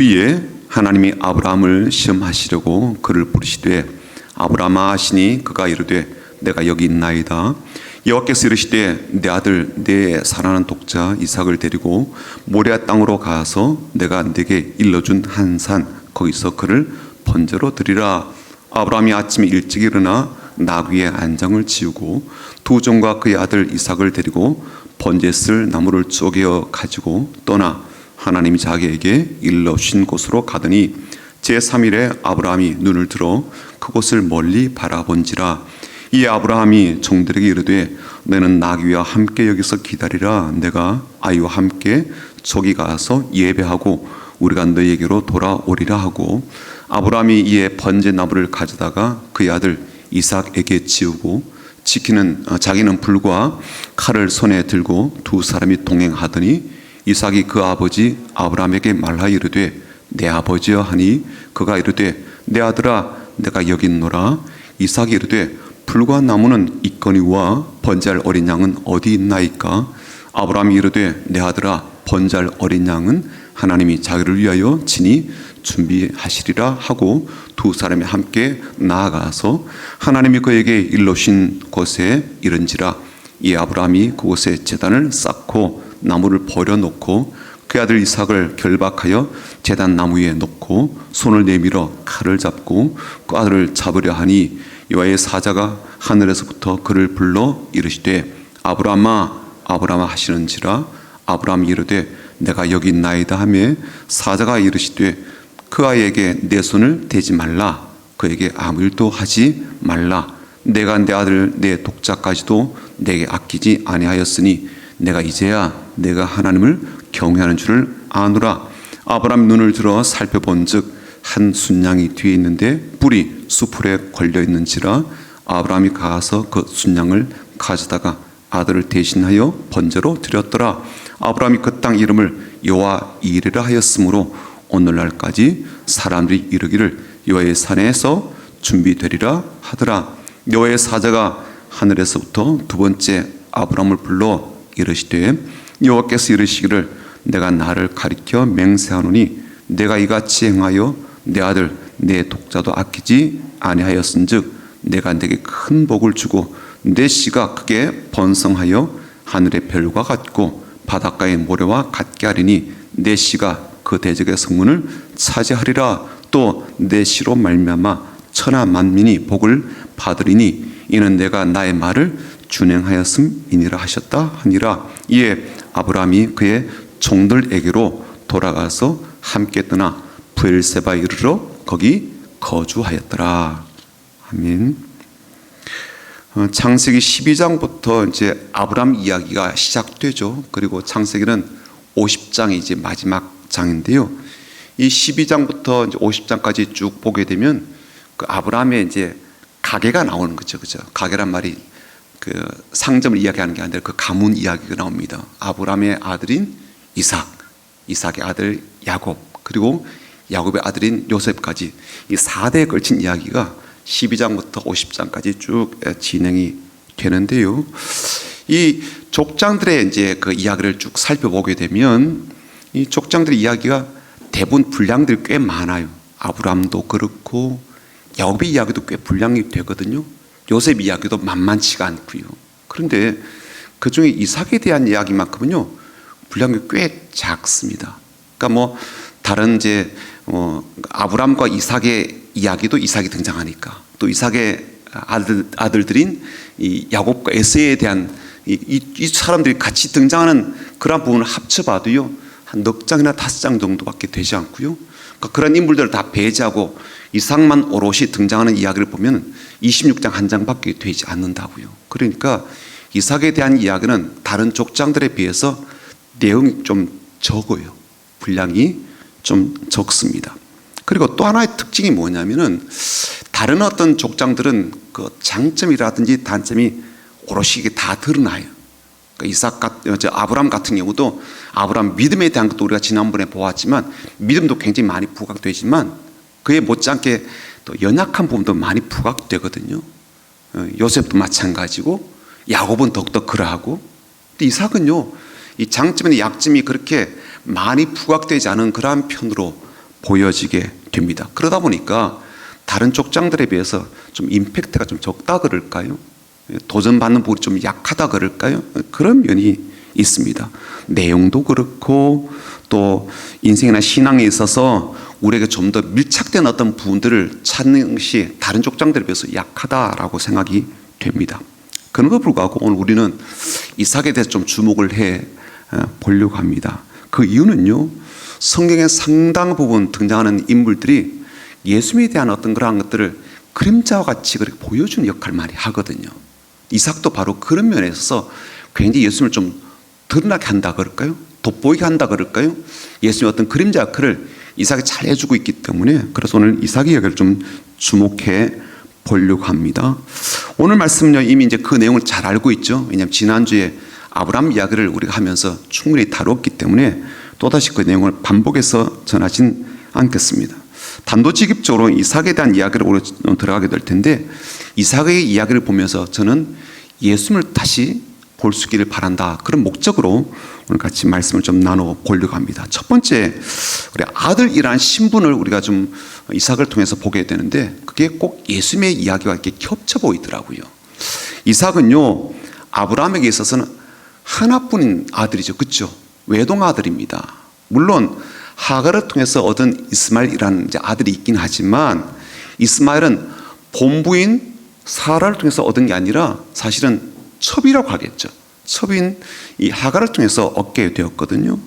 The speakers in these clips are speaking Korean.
위에 하나님이 아브라함을 시험하시려고 그를 부르시되 아브라함아 하시니 그가 이르되 내가 여기 있나이다. 여호와께서 이르시되 내 아들 내 사랑하는 독자 이삭을 데리고 모리아 땅으로 가서 내가 네게 일러준 한 산 거기서 그를 번제로 드리라. 아브라함이 아침에 일찍 일어나 나귀의 안장을 지우고 두 종과 그의 아들 이삭을 데리고 번제 쓸 나무를 쪼개어 가지고 떠나 하나님이 자기에게 일러주신 곳으로 가더니 제3일에 아브라함이 눈을 들어 그곳을 멀리 바라본지라. 이에 아브라함이 종들에게 이르되 너는 나귀와 함께 여기서 기다리라. 내가 아이와 함께 저기 가서 예배하고 우리가 너희에게로 돌아오리라 하고 아브라함이 이에 번제 나무를 가져다가 그의 아들 이삭에게 지우고 자기는 불과 칼을 손에 들고 두 사람이 동행하더니 이삭이 그 아버지 아브라함에게 말하여 이르되 내 아버지여 하니 그가 이르되 내 아들아 내가 여기 있노라. 이삭이 이르되 불과 나무는 있거니와 번제할 어린 양은 어디 있나이까. 아브라함이 이르되 내 아들아 번제할 어린 양은 하나님이 자기를 위하여 친히 준비하시리라 하고 두 사람이 함께 나아가서 하나님이 그에게 일러신 곳에 이른지라. 이 아브라함이 그곳에 제단을 쌓고 나무를 버려놓고 그 아들 이삭을 결박하여 제단 나무 위에 놓고 손을 내밀어 칼을 잡고 그 아들을 잡으려 하니 여호와의 사자가 하늘에서부터 그를 불러 이르시되 아브라함아 아브라함아 하시는지라. 아브라함이 이르되 내가 여기 있나이다 하며 사자가 이르시되 그 아이에게 내 손을 대지 말라. 그에게 아무 일도 하지 말라. 내가 내 아들 내 독자까지도 내게 아끼지 아니하였으니 내가 이제야 내가 하나님을 경외하는 줄을 아노라. 아브라함이 눈을 들어 살펴본즉 한 순양이 뒤에 있는데 뿔이 수풀에 걸려 있는지라. 아브라함이 가서 그 순양을 가져다가 아들을 대신하여 번제로 드렸더라. 아브라함이 그 땅 이름을 여호와 이레라 하였으므로 오늘날까지 사람들이 이르기를 여호와의 산에서 준비되리라 하더라. 여호와의 사자가 하늘에서부터 두 번째 아브라함을 불러 이르시되 여호와께서 이르시기를 내가 나를 가리켜 맹세하노니 내가 이같이 행하여 내 아들 내 독자도 아끼지 아니하였은즉 내가 내게 큰 복을 주고 내 씨가 크게 번성하여 하늘의 별과 같고 바닷가의 모래와 같게 하리니 내 씨가 그 대적의 성문을 차지하리라. 또 내 씨로 말미암아 천하 만민이 복을 받으리니 이는 내가 나의 말을 준행하였음이니라 하셨다 하니라. 이에 아브라함이 그의 종들에게로 돌아가서 함께 떠나 브엘세바에 이르러 거기 거주하였더라. 아멘. 창세기 12장부터 이제 아브라함 이야기가 시작되죠. 그리고 창세기는 50장이 이제 마지막 장인데요. 이 12장부터 이제 50장까지 쭉 보게 되면 그 아브라함의 이제 가계가 나오는 거죠. 그죠? 가계란 말이 그 상점을 이야기하는 게 아니라 그 가문 이야기가 나옵니다. 아브라함의 아들인 이삭의 아들 야곱, 그리고 야곱의 아들인 요셉까지 이 4대에 걸친 이야기가 12장부터 50장까지 쭉 진행이 되는데요. 이 족장들의 이제 그 이야기를 쭉 살펴보게 되면 이 족장들의 이야기가 대부분 분량들이 꽤 많아요. 아브라함도 그렇고 야곱의 이야기도 꽤 분량이 되거든요. 요셉 이야기도 만만치가 않고요. 그런데 그 중에 이삭에 대한 이야기만큼은요 분량이 꽤 작습니다. 그러니까 뭐 다른 이제 아브라함과 이삭의 이야기도 이삭이 등장하니까 또 이삭의 아들들인 이 야곱과 에서에 대한 이 사람들이 같이 등장하는 그런 부분을 합쳐봐도요 한 넉 장이나 5장 정도밖에 되지 않고요. 그러니까 그런 인물들을 다 배제하고 이삭만 오롯이 등장하는 이야기를 보면 26장 한 장밖에 되지 않는다고요. 그러니까 이삭에 대한 이야기는 다른 족장들에 비해서 내용이 좀 적어요. 분량이 좀 적습니다. 그리고 또 하나의 특징이 뭐냐면은 다른 어떤 족장들은 그 장점이라든지 단점이 오롯이 다 드러나요. 그러니까 아브라함 같은 경우도 아브라함 믿음에 대한 것도 우리가 지난번에 보았지만 믿음도 굉장히 많이 부각되지만 그에 못지않게 또 연약한 부분도 많이 부각되거든요. 요셉도 마찬가지고 야곱은 더욱더 그러하고 또 이삭은요 이 장점이나 약점이 그렇게 많이 부각되지 않은 그러한 편으로 보여지게 됩니다. 그러다 보니까 다른 족장들에 비해서 좀 임팩트가 좀 적다 그럴까요? 도전받는 부분이 좀 약하다 그럴까요? 그런 면이 있습니다. 내용도 그렇고 또 인생이나 신앙에 있어서 우리에게 좀 더 밀착된 어떤 부분들을 찾는 것이 다른 족장들에 비해서 약하다라고 생각이 됩니다. 그런데도 불구하고 오늘 우리는 이삭에 대해서 좀 주목을 해 보려고 합니다. 그 이유는요, 성경의 상당 부분 등장하는 인물들이 예수님에 대한 어떤 그러한 것들을 그림자와 같이 그렇게 보여주는 역할을 많이 하거든요. 이삭도 바로 그런 면에 있어서 굉장히 예수님을 좀 드러나게 한다 그럴까요? 돋보이게 한다 그럴까요? 예수님의 어떤 그림자 역할을 이삭이 잘 해주고 있기 때문에 그래서 오늘 이삭의 이야기를 좀 주목해 보려고 합니다. 오늘 말씀은요, 이미 이제 그 내용을 잘 알고 있죠. 왜냐하면 지난주에 아브라함 이야기를 우리가 하면서 충분히 다뤘기 때문에 또다시 그 내용을 반복해서 전하진 않겠습니다. 단도직입적으로 이삭에 대한 이야기를 오늘 들어가게 될 텐데, 이삭의 이야기를 보면서 저는 예수님을 다시 볼 수 있기를 바란다, 그런 목적으로 오늘 같이 말씀을 좀 나눠 보려고 합니다. 첫 번째, 우리 아들이라는 신분을 우리가 좀 이삭을 통해서 보게 되는데, 그게 꼭 예수님의 이야기와 이렇게 겹쳐 보이더라고요. 이삭은요, 아브라함에게 있어서는 하나뿐인 아들이죠. 그렇죠? 외동 아들입니다. 물론 하갈을 통해서 얻은 이스마엘이라는 이제 아들이 있긴 하지만, 이스마엘은 본부인 사라를 통해서 얻은 게 아니라 사실은 첩이라고 하겠죠. 첩인 이 하갈을 통해서 얻게 되었거든요.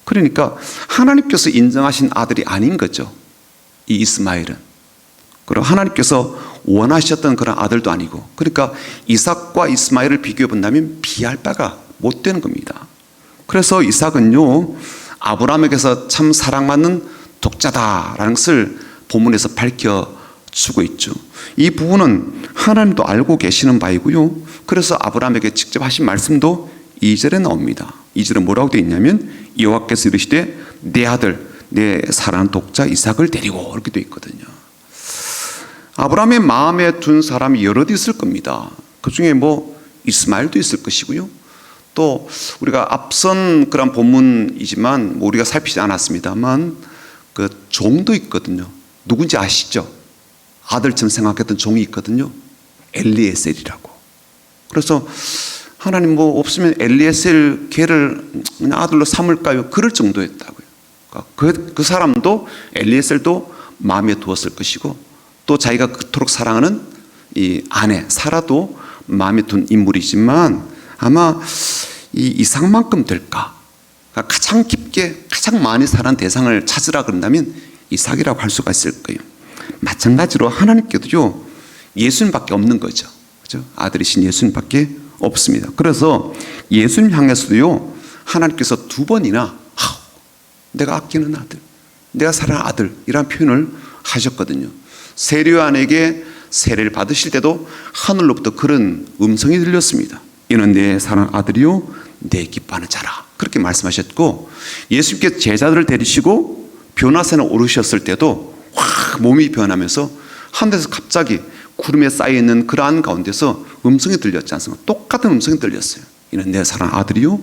그러니까 하나님께서 인정하신 아들이 아닌 거죠, 이 이스마엘은. 그리고 하나님께서 원하셨던 그런 아들도 아니고, 그러니까 이삭과 이스마엘을 비교해 본다면 비할 바가 못 되는 겁니다. 그래서 이삭은요, 아브라함에게서 참 사랑받는 독자다라는 것을 본문에서 밝혀주고 있죠. 이 부분은 하나님도 알고 계시는 바이고요. 그래서 아브라함에게 직접 하신 말씀도 2절에 나옵니다. 2절에 뭐라고 되어 있냐면, 여호와께서 이르시되 내 아들 내 사랑하는 독자 이삭을 데리고, 이렇게 되어 있거든요. 아브라함의 마음에 둔 사람이 여럿 있을 겁니다. 그 중에 뭐 이스마엘도 있을 것이고요. 또 우리가 앞선 그런 본문이지만 뭐 우리가 살피지 않았습니다만 그 종도 있거든요. 누군지 아시죠? 아들처럼 생각했던 종이 있거든요. 엘리에셀이라고. 그래서 하나님 뭐 없으면 엘리에셀 걔를 그냥 아들로 삼을까요? 그럴 정도였다고요. 그 사람도, 엘리에셀도 마음에 두었을 것이고, 또 자기가 그토록 사랑하는 이 아내 사라도 마음에 둔 인물이지만, 아마 이 이삭만큼 될까? 가장 깊게 가장 많이 사랑하는 대상을 찾으라 그런다면 이삭이라고 할 수가 있을 거예요. 마찬가지로 하나님께도요, 예수님밖에 없는 거죠. 그죠? 아들이신 예수님밖에 없습니다. 그래서 예수님 향해서도요, 하나님께서 두 번이나 내가 아끼는 아들, 내가 사랑하는 아들, 이런 표현을 하셨거든요. 세례요한에게 세례를 받으실 때도 하늘로부터 그런 음성이 들렸습니다. 이는 내 사랑하는 아들이요 내 기뻐하는 자라, 그렇게 말씀하셨고, 예수님께 제자들을 데리시고 변화산에 오르셨을 때도 확 몸이 변하면서 하늘에서 갑자기 구름에 쌓여있는 그러한 가운데서 음성이 들렸지 않습니까? 똑같은 음성이 들렸어요. 이는 내 사랑하는 아들이요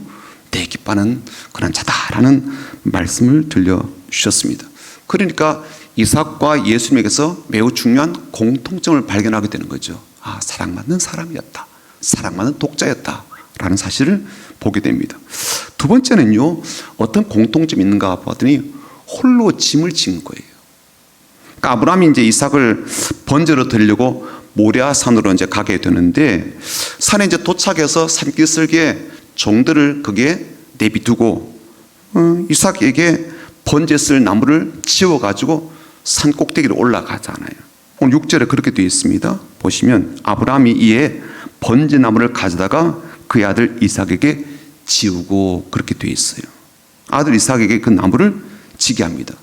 내 기뻐하는 그런 자다라는 말씀을 들려주셨습니다. 그러니까 이삭과 예수님에게서 매우 중요한 공통점을 발견하게 되는 거죠. 아, 사랑받는 사람이었다, 사랑받는 독자였다라는 사실을 보게 됩니다. 두 번째는요, 어떤 공통점이 있는가 봤더니 홀로 짐을 진 거예요. 그러니까 아브라함이 이제 이삭을 번제로 드리려고 모리아산으로 이제 가게 되는데, 산에 이제 도착해서 산기슭에 종들을 거기에 내비두고 이삭에게 번제 쓸 나무를 지워가지고 산 꼭대기로 올라가잖아요. 오늘 6절에 그렇게 되어 있습니다. 보시면 아브라함이 이에 번제 나무를 가져다가 그의 아들 이삭에게 지우고, 그렇게 되어 있어요. 아들 이삭에게 그 나무를 지게 합니다.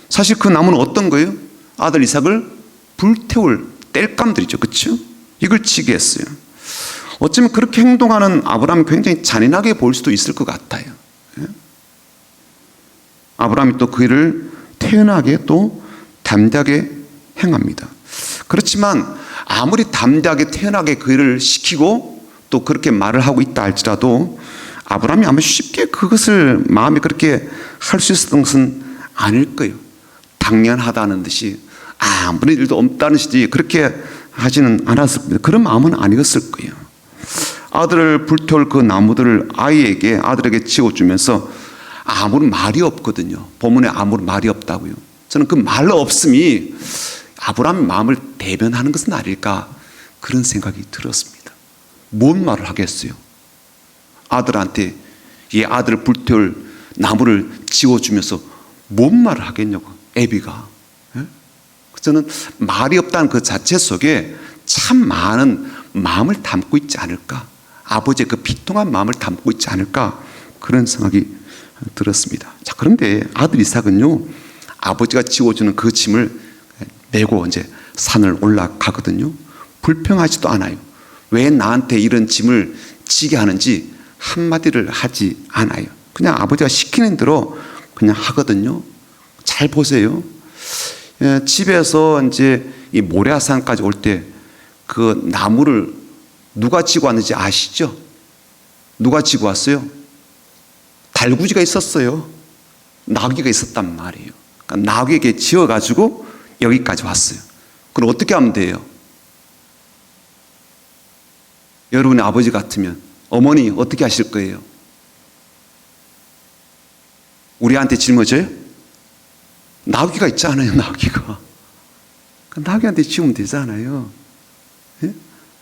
사실 그 나무는 어떤 거예요? 아들 이삭을 불태울 땔감들이죠. 그렇죠? 이걸 지게 했어요. 어쩌면 그렇게 행동하는 아브라함이 굉장히 잔인하게 보일 수도 있을 것 같아요. 아브라함이 또 그 일을 태연하게 또 담대하게 행합니다. 그렇지만 아무리 담대하게 태연하게 그 일을 시키고 또 그렇게 말을 하고 있다 할지라도 아브라함이 아마 쉽게 그것을 마음에 그렇게 할 수 있었던 것은 아닐 거예요. 당연하다는 듯이 아무런 일도 없다는 듯이 그렇게 하지는 않았습니다. 그런 마음은 아니었을 거예요. 아들을 불태울 그 나무들을 아들에게 지어주면서 아무런 말이 없거든요. 본문에 아무런 말이 없다고요. 저는 그 말 없음이 아브라함의 마음을 대변하는 것은 아닐까 그런 생각이 들었습니다. 뭔 말을 하겠어요? 아들한테 이 아들을 불태울 나무를 지어주면서 뭔 말을 하겠냐고, 애비가. 저는 말이 없다는 그 자체 속에 참 많은 마음을 담고 있지 않을까, 아버지의 그 비통한 마음을 담고 있지 않을까 그런 생각이 들었습니다. 자, 그런데 아들 이삭은요, 아버지가 지어주는 그 짐을 메고 이제 산을 올라가거든요. 불평하지도 않아요. 왜 나한테 이런 짐을 지게 하는지 한마디를 하지 않아요. 그냥 아버지가 시키는 대로 그냥 하거든요. 잘 보세요. 집에서 이제 이 모래산까지 올 때 그 나무를 누가 지고 왔는지 아시죠? 누가 지고 왔어요? 달구지가 있었어요. 나귀가 있었단 말이에요. 그러니까 나귀에게 지어가지고 여기까지 왔어요. 그럼 어떻게 하면 돼요? 여러분의 아버지 같으면 어머니 어떻게 하실 거예요? 우리한테 짊어져요? 나귀가 있잖아요. 나귀가. 나귀한테 지우면 되잖아요. 예?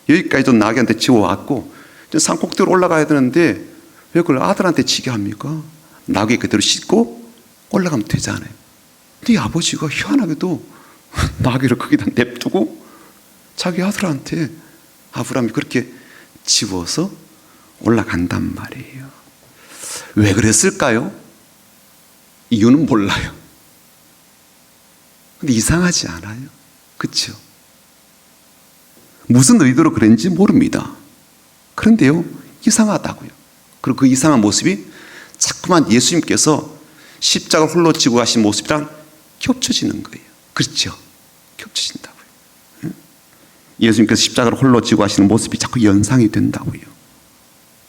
여기까지도 나귀한테 지워왔고 산꼭대기로 올라가야 되는데 왜 그걸 아들한테 지게 합니까? 나귀 그대로 싣고 올라가면 되잖아요. 근데 아버지가 희한하게도 나귀를 거기다 냅두고 자기 아들한테 아브라함이 그렇게 지워서 올라간단 말이에요. 왜 그랬을까요? 이유는 몰라요. 근데 이상하지 않아요? 그렇죠? 무슨 의도로 그랬는지 모릅니다. 그런데요, 이상하다고요. 그리고 그 이상한 모습이 자꾸만 예수님께서 십자가를 홀로 지고 가신 모습이랑 겹쳐지는 거예요. 그렇죠? 겹쳐진다고요. 예수님께서 십자가를 홀로 지고 가시는 모습이 자꾸 연상이 된다고요.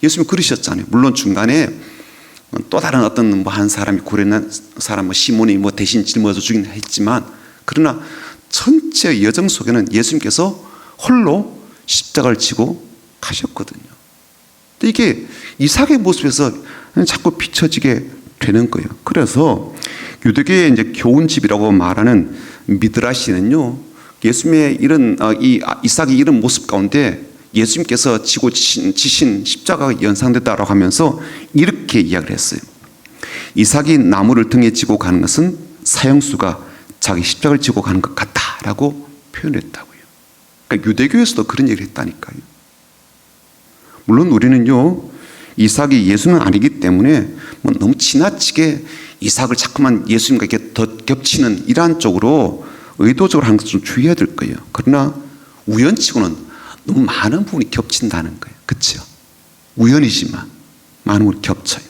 예수님 그러셨잖아요. 물론 중간에 또 다른 어떤 한 사람이 구레난 사람 시몬이 대신 짊어져 주긴 했지만, 그러나 전체 여정 속에는 예수님께서 홀로 십자가를 지고 가셨거든요. 근데 이게 이삭의 모습에서 자꾸 비춰지게 되는 거예요. 그래서 유대교의 이제 교훈집이라고 말하는 미드라시는요, 예수님의 이런 이삭의 이런 모습 가운데 예수님께서 지고 지신 십자가가 연상됐다라고 하면서 이렇게 이야기를 했어요. 이삭이 나무를 등에 지고 가는 것은 사형수가 자기 십자가를 지고 가는 것 같다라고 표현했다고요. 그러니까 유대교에서도 그런 얘기를 했다니까요. 물론 우리는요, 이삭이 예수는 아니기 때문에 너무 지나치게 이삭을 자꾸만 예수님과 이렇게 더 겹치는 이러한 쪽으로 의도적으로 하는 것을 좀 주의해야 될 거예요. 그러나 우연치고는 너무 많은 부분이 겹친다는 거예요. 그렇죠? 우연이지만 많은 부분이 겹쳐요.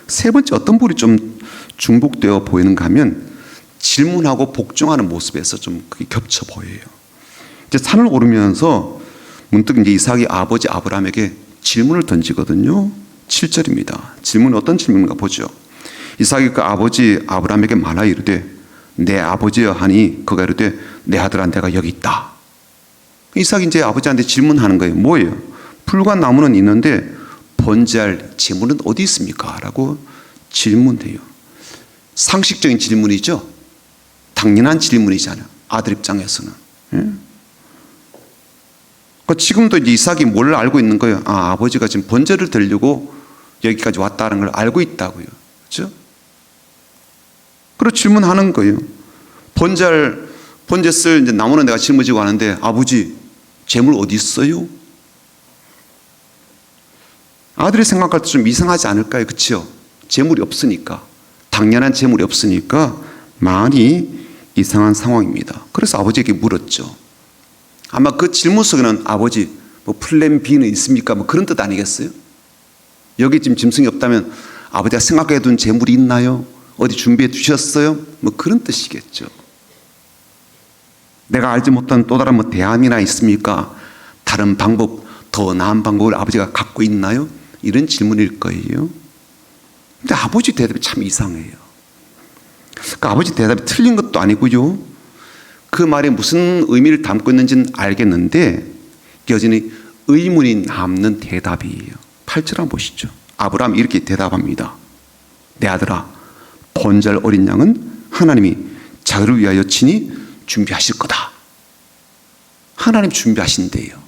세 번째, 어떤 부분이 좀 중복되어 보이는가 하면 질문하고 복종하는 모습에서 좀 그게 겹쳐 보여요. 이제 산을 오르면서 문득 이제 이삭이 아버지 아브라함에게 질문을 던지거든요. 7절입니다. 질문은 어떤 질문인가 보죠. 이삭이 그 아버지 아브라함에게 말하여 이르되 내 아버지여 하니 그가 이르되 내 아들아 내가 여기 있다. 이삭이 이제 아버지한테 질문하는 거예요. 뭐예요? 풀과 나무는 있는데 번제할 제물은 어디 있습니까? 라고 질문해요. 상식적인 질문이죠. 당연한 질문이잖아요. 아들 입장에서는. 그러니까 지금도 이제 이삭이 뭘 알고 있는 거예요? 아버지가 지금 번제를 드리려고 여기까지 왔다는 걸 알고 있다고요. 그렇죠? 그리고 질문하는 거예요. 번제 쓸 이제 나무는 내가 짊어지고 가는데 아버지 재물 어디 있어요? 아들이 생각할 때 좀 이상하지 않을까요? 그렇죠? 재물이 없으니까, 당연한 재물이 없으니까 많이 이상한 상황입니다. 그래서 아버지에게 물었죠. 아마 그 질문 속에는 아버지 플랜 B는 있습니까? 그런 뜻 아니겠어요? 여기 지금 짐승이 없다면 아버지가 생각해 둔 재물이 있나요? 어디 준비해 두셨어요? 그런 뜻이겠죠. 내가 알지 못한 또 다른 대안이나 있습니까? 다른 방법, 더 나은 방법을 아버지가 갖고 있나요? 이런 질문일 거예요. 근데 아버지 대답이 참 이상해요. 그 아버지 대답이 틀린 것도 아니고요. 그 말에 무슨 의미를 담고 있는지는 알겠는데 여전히 의문이 남는 대답이에요. 8절 한번 보시죠. 아브라함이 이렇게 대답합니다. 내 아들아, 번잘 어린 양은 하나님이 자기를 위하여 친히 준비하실 거다. 하나님 준비하신대요.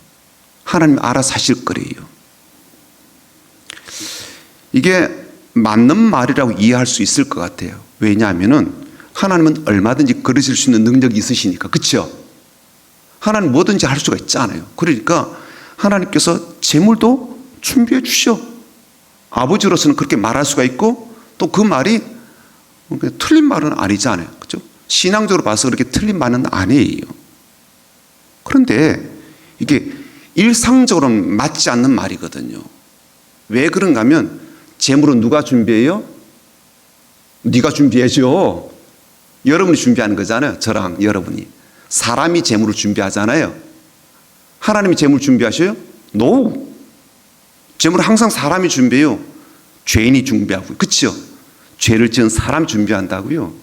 하나님 알아서 하실 거래요. 이게 맞는 말이라고 이해할 수 있을 것 같아요. 왜냐하면 하나님은 얼마든지 그러실 수 있는 능력이 있으시니까. 그렇죠? 하나님 뭐든지 할 수가 있잖아요. 그러니까 하나님께서 재물도 준비해 주시오. 아버지로서는 그렇게 말할 수가 있고 또 그 말이 틀린 말은 아니잖아요. 그렇죠? 신앙적으로 봐서 그렇게 틀린 말은 아니에요. 그런데 이게 일상적으로는 맞지 않는 말이거든요. 왜 그런가 하면 재물은 누가 준비해요? 네가 준비해줘. 여러분이 준비하는 거잖아요. 저랑 여러분이. 사람이 재물을 준비하잖아요. 하나님이 재물 준비하셔요? No. 재물은 항상 사람이 준비해요. 죄인이 준비하고요. 그렇죠? 죄를 지은 사람이 준비한다고요.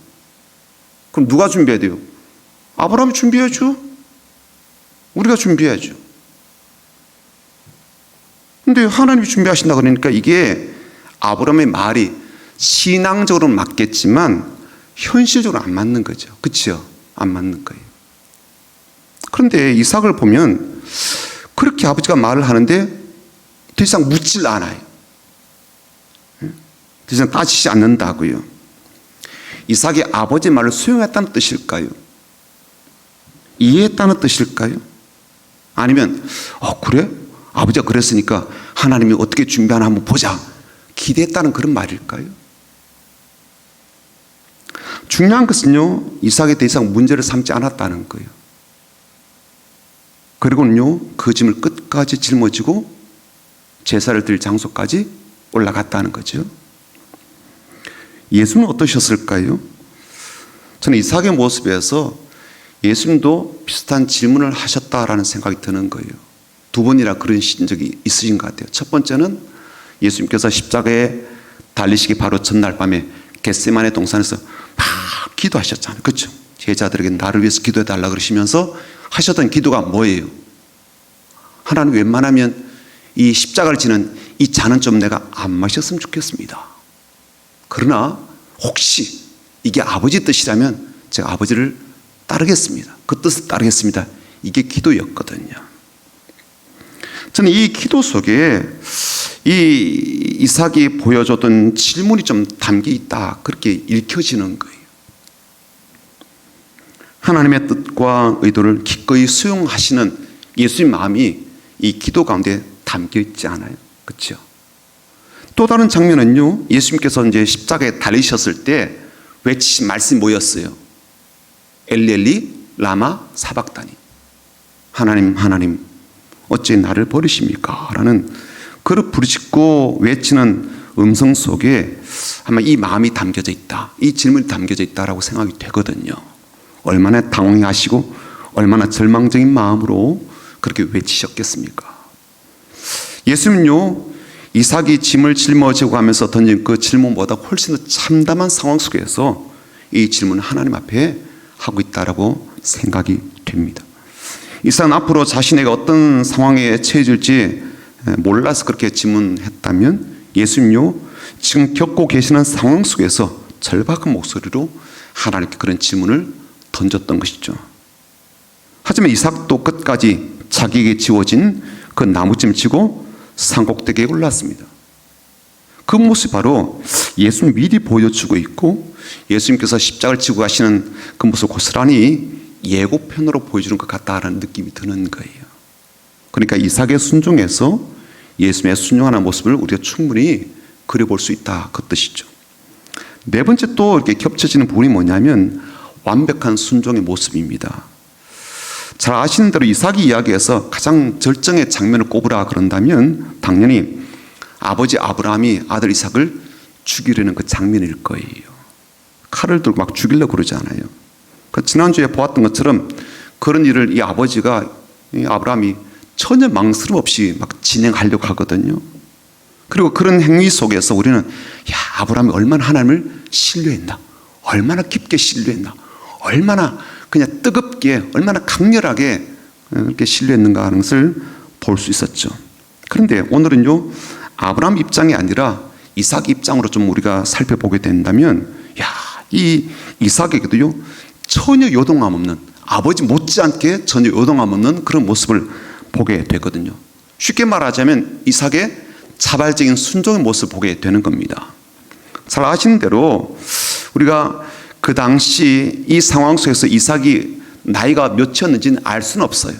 그럼 누가 준비해야 돼요? 아브라함이 준비해야죠. 우리가 준비해야죠. 근데 하나님이 준비하신다 그러니까 이게 아브라함의 말이 신앙적으로는 맞겠지만 현실적으로 안 맞는 거죠. 그렇죠? 안 맞는 거예요. 그런데 이삭을 보면 그렇게 아버지가 말을 하는데 더 이상 묻질 않아요. 더 이상 따지지 않는다고요. 이삭이 아버지 말을 수용했다는 뜻일까요? 이해했다는 뜻일까요? 아니면 그래? 아버지가 그랬으니까 하나님이 어떻게 준비하나 한번 보자. 기대했다는 그런 말일까요? 중요한 것은요, 이삭이 더 이상 문제를 삼지 않았다는 거예요. 그리고는요, 그 짐을 끝까지 짊어지고 제사를 드릴 장소까지 올라갔다는 거죠. 예수는 어떠셨을까요? 저는 이삭의 모습에서 예수님도 비슷한 질문을 하셨다라는 생각이 드는 거예요. 두 번이나 그러신 적이 있으신 것 같아요. 첫 번째는 예수님께서 십자가에 달리시기 바로 전날 밤에 겟세마네 동산에서 막 기도하셨잖아요. 그렇죠? 제자들에게 나를 위해서 기도해 달라 그러시면서 하셨던 기도가 뭐예요? 하나님 웬만하면 이 십자가를 지는 이 잔은 좀 내가 안 마셨으면 좋겠습니다. 그러나 혹시 이게 아버지 뜻이라면 제가 아버지를 따르겠습니다. 그 뜻을 따르겠습니다. 이게 기도였거든요. 저는 이 기도 속에 이 이삭이 보여줬던 질문이 좀 담겨 있다. 그렇게 읽혀지는 거예요. 하나님의 뜻과 의도를 기꺼이 수용하시는 예수의 마음이 이 기도 가운데 담겨 있지 않아요. 그렇죠? 또 다른 장면은요, 예수님께서 이제 십자가에 달리셨을 때 외치신 말씀이 뭐였어요? 엘리 라마 사박다니. 하나님, 하나님, 어찌 나를 버리십니까? 라는 그를 부르짖고 외치는 음성 속에 아마 이 마음이 담겨져 있다. 이 질문이 담겨져 있다라고 생각이 되거든요. 얼마나 당황하시고 얼마나 절망적인 마음으로 그렇게 외치셨겠습니까? 예수님은요, 이삭이 짐을 짊어지고 가면서 던진 그 질문보다 훨씬 더 참담한 상황 속에서 이 질문을 하나님 앞에 하고 있다라고 생각이 됩니다. 이삭은 앞으로 자신에게 어떤 상황에 처해질지 몰라서 그렇게 질문했다면 예수님요, 지금 겪고 계시는 상황 속에서 절박한 목소리로 하나님께 그런 질문을 던졌던 것이죠. 하지만 이삭도 끝까지 자기에게 지워진 그 나무짐을 지고 산꼭대기에 올랐습니다. 그 모습이 바로 예수님 미리 보여주고 있고 예수님께서 십자가를 지고 가시는 그 모습을 고스란히 예고편으로 보여주는 것 같다라는 느낌이 드는 거예요. 그러니까 이삭의 순종에서 예수님의 순종하는 모습을 우리가 충분히 그려볼 수 있다 그 뜻이죠. 네 번째 또 이렇게 겹쳐지는 부분이 뭐냐면 완벽한 순종의 모습입니다. 잘 아시는 대로 이삭이 이야기에서 가장 절정의 장면을 꼽으라 그런다면 당연히 아버지 아브라함이 아들 이삭을 죽이려는 그 장면일 거예요. 칼을 들고 막 죽이려고 그러잖아요. 지난주에 보았던 것처럼 그런 일을 이 아버지가 이 아브라함이 전혀 망설임 없이 막 진행하려고 하거든요. 그리고 그런 행위 속에서 우리는 아브라함이 얼마나 하나님을 신뢰했나, 얼마나 깊게 신뢰했나, 얼마나 그냥 뜨겁게, 얼마나 강렬하게 그렇게 신뢰했는가 하는 것을 볼 수 있었죠. 그런데 오늘은요, 아브라함 입장이 아니라 이삭 입장으로 좀 우리가 살펴보게 된다면, 이 이삭에게도요, 전혀 요동함 없는, 아버지 못지않게 전혀 요동함 없는 그런 모습을 보게 되거든요. 쉽게 말하자면 이삭의 자발적인 순종의 모습을 보게 되는 겁니다. 잘 아시는 대로 우리가 그 당시 이 상황 속에서 이삭이 나이가 몇이었는지는 알 수는 없어요.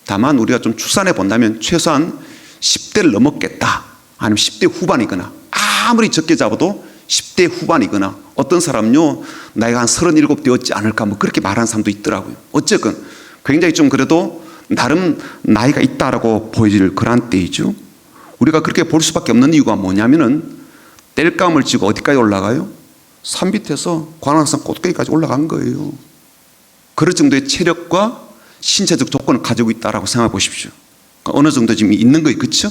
다만 우리가 좀 추산해 본다면 최소한 10대를 넘었겠다, 아니면 10대 후반이거나, 아무리 적게 잡아도 10대 후반이거나, 어떤 사람은요 나이가 한 37 되었지 않을까, 뭐 그렇게 말하는 사람도 있더라고요. 어쨌건 굉장히 좀 그래도 나름 나이가 있다라고 보여질 그런 때이죠. 우리가 그렇게 볼 수밖에 없는 이유가 뭐냐면은 땔감을 쥐고 어디까지 올라가요? 산 밑에서 관악산 꼭대기까지 올라간 거예요. 그럴 정도의 체력과 신체적 조건을 가지고 있다라고 생각해 보십시오. 그러니까 어느 정도 지금 있는 거예요, 그렇죠?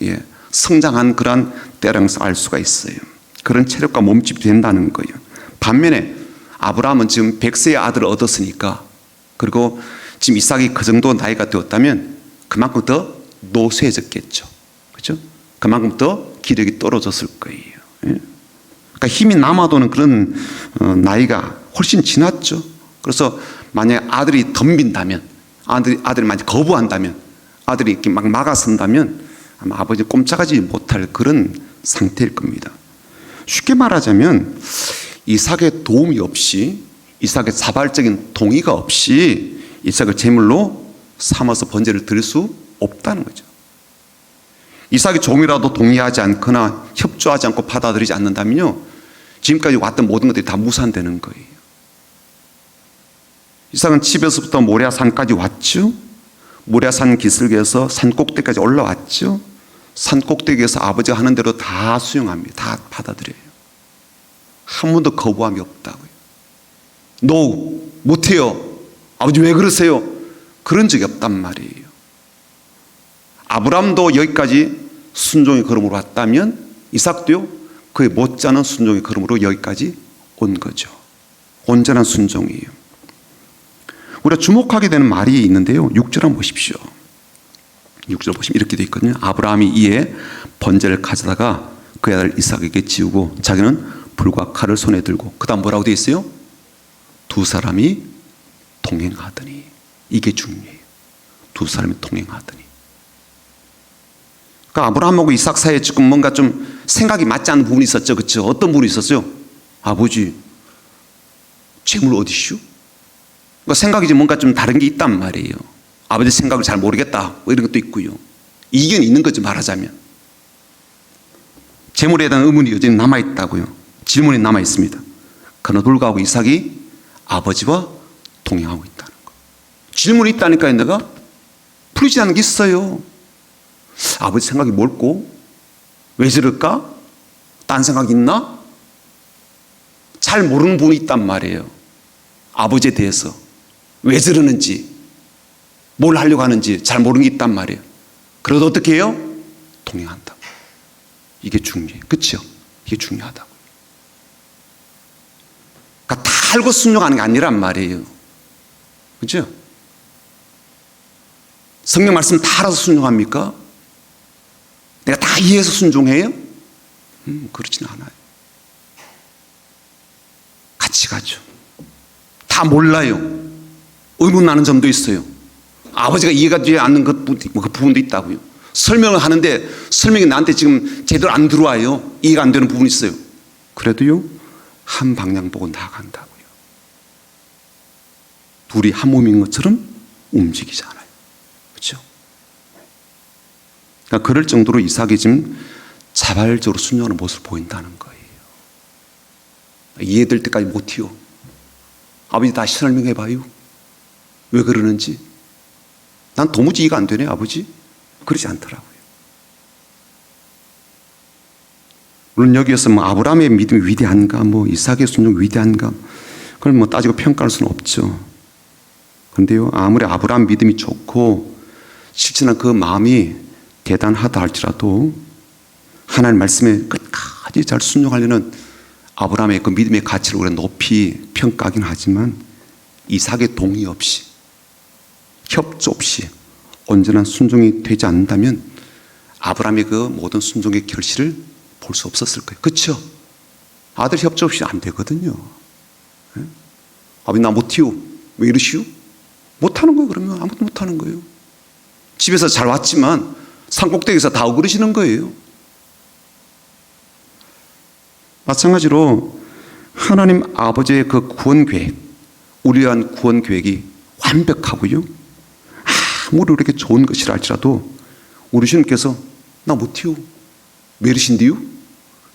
예, 성장한 그런 때라는 것을 알 수가 있어요. 그런 체력과 몸집이 된다는 거예요. 반면에 아브라함은 지금 100세의 아들을 얻었으니까, 그리고 지금 이삭이 그 정도 나이가 되었다면 그만큼 더 노쇠해졌겠죠, 그렇죠? 그만큼 더 기력이 떨어졌을 거예요. 예? 그러니까 힘이 남아도는 그런 나이가 훨씬 지났죠. 그래서 만약에 아들이 덤빈다면, 아들이 만약 거부한다면, 아들이 이렇게 막 막아선다면 아마 아버지 꼼짝하지 못할 그런 상태일 겁니다. 쉽게 말하자면 이삭의 도움이 없이, 이삭의 자발적인 동의가 없이 이삭을 제물로 삼아서 번제를 드릴 수 없다는 거죠. 이삭이 조금이라도 동의하지 않거나 협조하지 않고 받아들이지 않는다면요, 지금까지 왔던 모든 것들이 다 무산되는 거예요. 이삭은 집에서부터 모리아산까지 왔죠. 모리아산 기슭에서 산 꼭대기까지 올라왔죠. 산 꼭대기에서 아버지가 하는 대로 다 수용합니다. 다 받아들여요. 한 번도 거부함이 없다고요. No, 못해요. 아버지 왜 그러세요? 그런 적이 없단 말이에요. 아브라함도 여기까지 순종의 걸음으로 왔다면 이삭도요, 그의 못지않은 순종의 걸음으로 여기까지 온 거죠. 온전한 순종이에요. 우리가 주목하게 되는 말이 있는데요, 6절 한번 보십시오. 6절 보시면 이렇게 되어 있거든요. 아브라함이 이에 번제를 가져다가 그의 아들 이삭에게 지우고 자기는 불과 칼을 손에 들고, 그 다음 뭐라고 되어 있어요? 두 사람이 동행하더니. 이게 중요해요. 두 사람이 동행하더니. 그러니까 아브라함하고 이삭 사이에 지금 뭔가 좀 생각이 맞지 않는 부분이 있었죠, 그렇죠? 어떤 부분이 있었어요? 아버지, 재물 어디시오? 그러니까 생각이 좀 뭔가 좀 다른 게 있단 말이에요. 아버지 생각을 잘 모르겠다, 뭐 이런 것도 있고요. 이견이 있는 거죠, 말하자면. 재물에 대한 의문이 여전히 남아있다고요. 질문이 남아있습니다. 그러나 불구하고 이삭이 아버지와 동행하고 있다는 거. 질문이 있다니까요. 내가 풀리지 않는 게 있어요. 아버지 생각이 뭘꼬? 왜 저럴까? 딴 생각 있나? 잘 모르는 부분이 있단 말이에요. 아버지에 대해서 왜 저러는지, 뭘 하려고 하는지 잘 모르는 게 있단 말이에요. 그래도 어떻게 해요? 동행한다고. 이게 중요해요. 그렇죠? 이게 중요하다고. 그러니까 다 알고 순종하는 게 아니란 말이에요. 그렇죠? 성경 말씀 다 알아서 순종합니까? 내가 다 이해해서 순종해요? 그렇진 않아요. 같이 가죠. 다 몰라요. 의문 나는 점도 있어요. 아버지가 이해가 되지 않는 그 부분도 있다고요. 설명을 하는데 설명이 나한테 지금 제대로 안 들어와요. 이해가 안 되는 부분이 있어요. 그래도요, 한 방향 보고 나아간다고요. 둘이 한 몸인 것처럼 움직이잖아요. 그렇죠? 그러니까 그럴 정도로 이삭이 지금 자발적으로 순종하는 모습을 보인다는 거예요. 이해될 때까지 못해요. 아버지 다시 설명해봐요. 왜 그러는지. 난 도무지 이해가 안 되네, 아버지. 그러지 않더라고요. 물론 여기에서 뭐 아브라함의 믿음이 위대한가, 뭐 이삭의 순종이 위대한가, 그걸 뭐 따지고 평가할 수는 없죠. 그런데요, 아무리 아브라함 믿음이 좋고 실천한 그 마음이 대단하다 할지라도 하나님 말씀에 끝까지 잘 순종하려는 아브라함의 그 믿음의 가치를 우리가 높이 평가하긴 하지만 이삭의 동의 없이, 협조 없이 온전한 순종이 되지 않는다면 아브라함의 그 모든 순종의 결실을 볼 수 없었을 거예요. 그렇죠? 아들 협조 없이 안 되거든요. 아버지 나 못해요. 왜 이러시오? 못하는 거예요. 그러면 아무것도 못하는 거예요. 집에서 잘 왔지만 산꼭대기에서 다 어그러시는 거예요. 마찬가지로 하나님 아버지의 그 구원 계획, 우리에 대한 구원 계획이 완벽하고요. 아무리 우리에게 좋은 것이라 할지라도 우리 주님께서 나 못해요. 왜 이러신디요?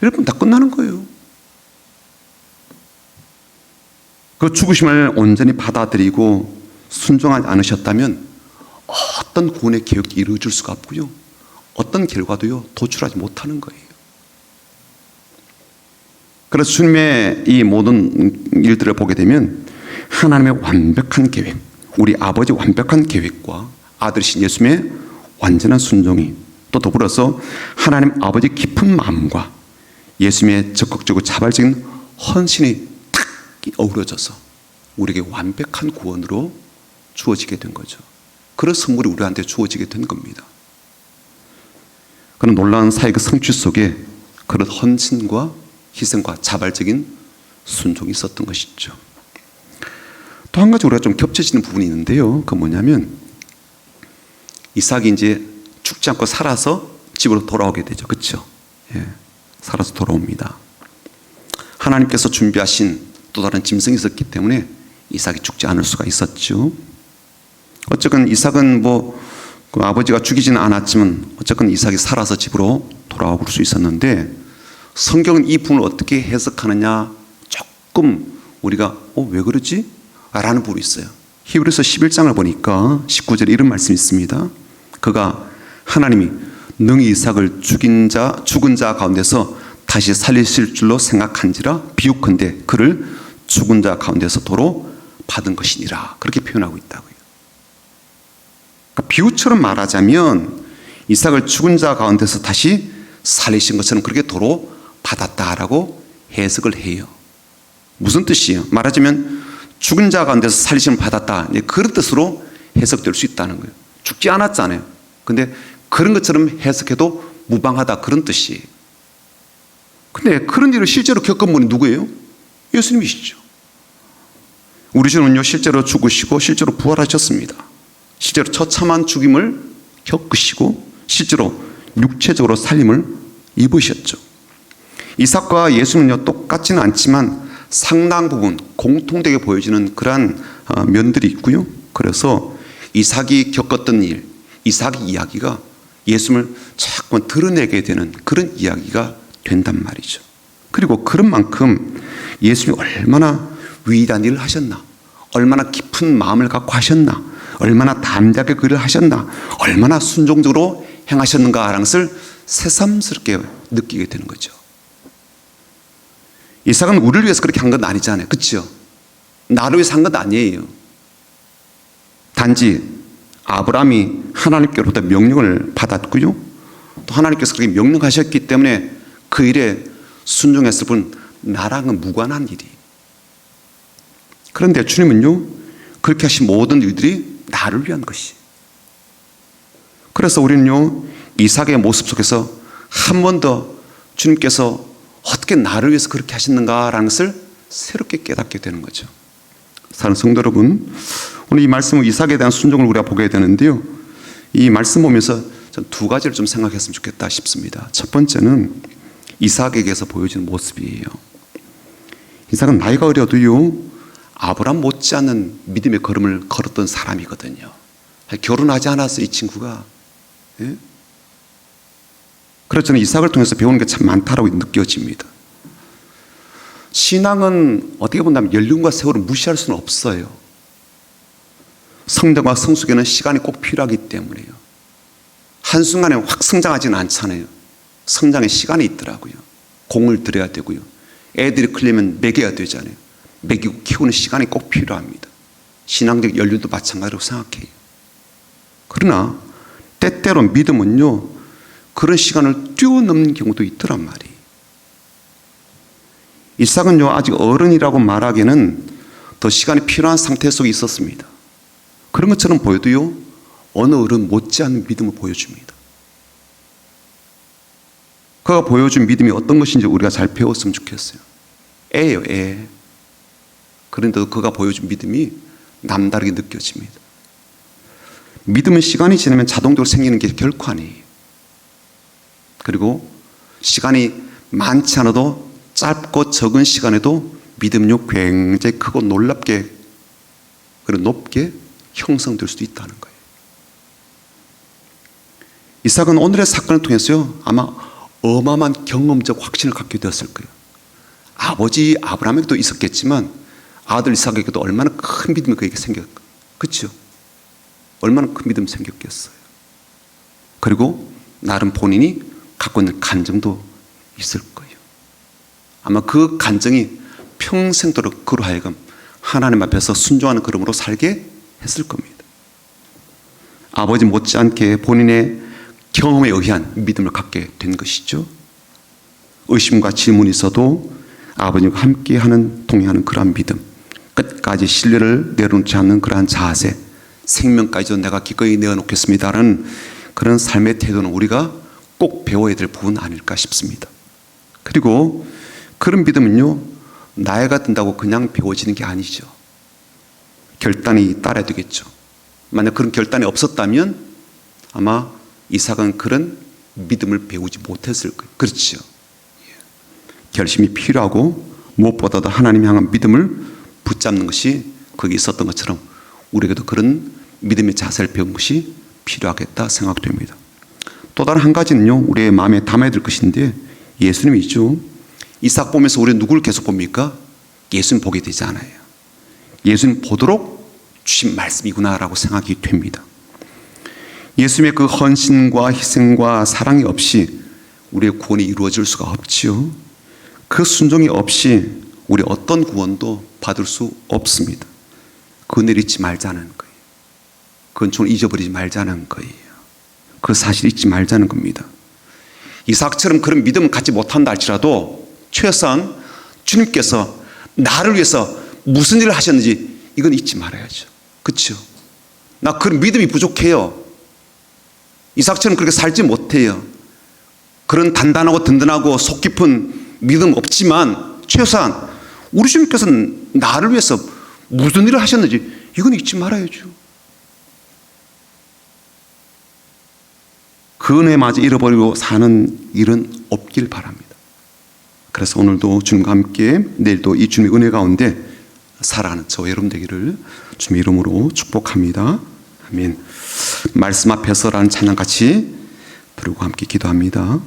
이러면 다 끝나는 거예요. 그 죽으심을 온전히 받아들이고 순종하지 않으셨다면 어떤 구원의 계획이 이루어질 수가 없고요. 어떤 결과도요 도출하지 못하는 거예요. 그래서 주님의 이 모든 일들을 보게 되면 하나님의 완벽한 계획, 우리 아버지의 완벽한 계획과 아들이신 예수님의 완전한 순종이 또 더불어서 하나님 아버지 깊은 마음과 예수님의 적극적이고 자발적인 헌신이 딱 어우러져서 우리에게 완벽한 구원으로 주어지게 된 거죠. 그런 선물이 우리한테 주어지게 된 겁니다. 그런 놀라운 사역의 성취 속에 그런 헌신과 희생과 자발적인 순종이 있었던 것이죠. 또 한 가지 우리가 좀 겹쳐지는 부분이 있는데요. 그건 뭐냐면 이삭이 이제 죽지 않고 살아서 집으로 돌아오게 되죠. 그렇죠? 예, 살아서 돌아옵니다. 하나님께서 준비하신 또 다른 짐승이 있었기 때문에 이삭이 죽지 않을 수가 있었죠. 어쨌건 이삭은 그 아버지가 죽이지는 않았지만 어쨌건 이삭이 살아서 집으로 돌아올 수 있었는데 성경은 이 부분을 어떻게 해석하느냐 조금 우리가 왜 그러지? 라는 부분이 있어요. 히브리서 11장을 보니까 19절에 이런 말씀이 있습니다. 그가 하나님이 능히 이삭을 죽은 자 가운데서 다시 살리실 줄로 생각한지라 비유컨대 그를 죽은 자 가운데서 도로 받은 것이니라. 그렇게 표현하고 있다고요. 그러니까 비유처럼 말하자면 이삭을 죽은 자 가운데서 다시 살리신 것처럼 그렇게 도로 받았다라고 해석을 해요. 무슨 뜻이에요? 말하자면 죽은 자 가운데서 살리심을 받았다. 그런 뜻으로 해석될 수 있다는 거예요. 죽지 않았잖아요. 근데 그런 것처럼 해석해도 무방하다 그런 뜻이에요. 근데 그런 일을 실제로 겪은 분이 누구예요? 예수님이시죠. 우리 주는요 실제로 죽으시고 실제로 부활하셨습니다. 실제로 처참한 죽임을 겪으시고 실제로 육체적으로 살림을 입으셨죠. 이삭과 예수는요 똑같지는 않지만 상당 부분 공통되게 보여지는 그러한 면들이 있고요. 그래서 이삭이 겪었던 일, 이삭의 이야기가 예수님을 자꾸 드러내게 되는 그런 이야기가 된단 말이죠. 그리고 그런 만큼 예수님이 얼마나 위대한 일을 하셨나, 얼마나 깊은 마음을 갖고 하셨나, 얼마나 담대하게 그 일을 하셨나, 얼마나 순종적으로 행하셨는가라는 것을 새삼스럽게 느끼게 되는 거죠. 이삭은 우리를 위해서 그렇게 한 건 아니잖아요. 그렇죠? 나를 위해서 한 건 아니에요. 단지 아브라함이 하나님께로부터 명령을 받았고요. 또 하나님께서 그렇게 명령하셨기 때문에 그 일에 순종했을 뿐 나랑은 무관한 일이. 그런데 주님은요 그렇게 하신 모든 일들이 나를 위한 것이. 그래서 우리는요 이삭의 모습 속에서 한 번 더 주님께서 어떻게 나를 위해서 그렇게 하셨는가라는 것을 새롭게 깨닫게 되는 거죠. 사랑하는 성도 여러분, 오늘 이 말씀은 이삭에 대한 순종을 우리가 보게 되는데요. 이 말씀 보면서 전 두 가지를 좀 생각했으면 좋겠다 싶습니다. 첫 번째는 이삭에게서 보여지는 모습이에요. 이삭은 나이가 어려도요 아브라함 못지않은 믿음의 걸음을 걸었던 사람이거든요. 결혼하지 않았어 이 친구가. 예? 그래서 저는 이삭을 통해서 배우는 게 참 많다라고 느껴집니다. 신앙은 어떻게 본다면 연륜과 세월을 무시할 수는 없어요. 성장과 성숙에는 시간이 꼭 필요하기 때문에요. 한순간에 확 성장하지는 않잖아요. 성장에 시간이 있더라고요. 공을 들여야 되고요. 애들이 크려면 먹여야 되잖아요. 먹이고 키우는 시간이 꼭 필요합니다. 신앙적 연륜도 마찬가지로 생각해요. 그러나 때때로 믿음은요 그런 시간을 뛰어넘는 경우도 있더란 말이에요. 이삭은요 아직 어른이라고 말하기에는 더 시간이 필요한 상태 속에 있었습니다. 그런 것처럼 보여도요 어느 어른 못지않은 믿음을 보여줍니다. 그가 보여준 믿음이 어떤 것인지 우리가 잘 배웠으면 좋겠어요. 애예요, 애. 그런데도 그가 보여준 믿음이 남다르게 느껴집니다. 믿음은 시간이 지나면 자동적으로 생기는 게 결코 아니에요. 그리고 시간이 많지 않아도 짧고 적은 시간에도 믿음요 굉장히 크고 놀랍게 그리고 높게 형성될 수도 있다는 거예요. 이삭은 오늘의 사건을 통해서요 아마 어마어마한 경험적 확신을 갖게 되었을 거예요. 아버지 아브라함에게도 있었겠지만 아들 이삭에게도 얼마나 큰 믿음이 그에게 생겼을까. 그렇죠? 얼마나 큰 믿음이 생겼겠어요. 그리고 나름 본인이 갖고 있는 간증도 있을 거예요. 아마 그 간증이 평생도록 그로 하여금 하나님 앞에서 순종하는 걸음으로 살게 했을 겁니다. 아버지 못지않게 본인의 경험에 의한 믿음을 갖게 된 것이죠. 의심과 질문이 있어도 아버님과 함께하는 동행하는 그러한 믿음, 끝까지 신뢰를 내려놓지 않는 그러한 자세, 생명까지도 내가 기꺼이 내어놓겠습니다라는 그런 삶의 태도는 우리가 꼭 배워야 될 부분 아닐까 싶습니다. 그리고 그런 믿음은요 나이가 든다고 그냥 배워지는 게 아니죠. 결단이 따라야 되겠죠. 만약 그런 결단이 없었다면 아마 이삭은 그런 믿음을 배우지 못했을 거예요. 그렇죠. 결심이 필요하고 무엇보다도 하나님 향한 믿음을 붙잡는 것이 거기 있었던 것처럼 우리에게도 그런 믿음의 자세를 배운 것이 필요하겠다 생각됩니다. 또 다른 한 가지는요 우리의 마음에 담아야 될 것인데 예수님이죠. 이삭 보면서 우리는 누구를 계속 봅니까? 예수님 보게 되지 않아요. 예수님 보도록 주신 말씀이구나라고 생각이 됩니다. 예수님의 그 헌신과 희생과 사랑이 없이 우리의 구원이 이루어질 수가 없지요. 그 순종이 없이 우리 어떤 구원도 받을 수 없습니다. 그 은혜를 잊지 말자는 거예요. 그 은총을 잊어버리지 말자는 거예요. 그 사실을 잊지 말자는 겁니다. 이삭처럼 그런 믿음을 갖지 못한다 할지라도 최소한 주님께서 나를 위해서 무슨 일을 하셨는지 이건 잊지 말아야죠. 그렇죠? 나 그런 믿음이 부족해요. 이삭처럼 그렇게 살지 못해요. 그런 단단하고 든든하고 속 깊은 믿음 없지만 최소한 우리 주님께서는 나를 위해서 무슨 일을 하셨는지 이건 잊지 말아야죠. 그 은혜마저 잃어버리고 사는 일은 없길 바랍니다. 그래서 오늘도 주님과 함께 내일도 이 주님의 은혜 가운데 살아가는 저와 여러분 되기를 주님의 이름으로 축복합니다. 아멘. 말씀 앞에서라는 찬양 같이 부르고 함께 기도합니다.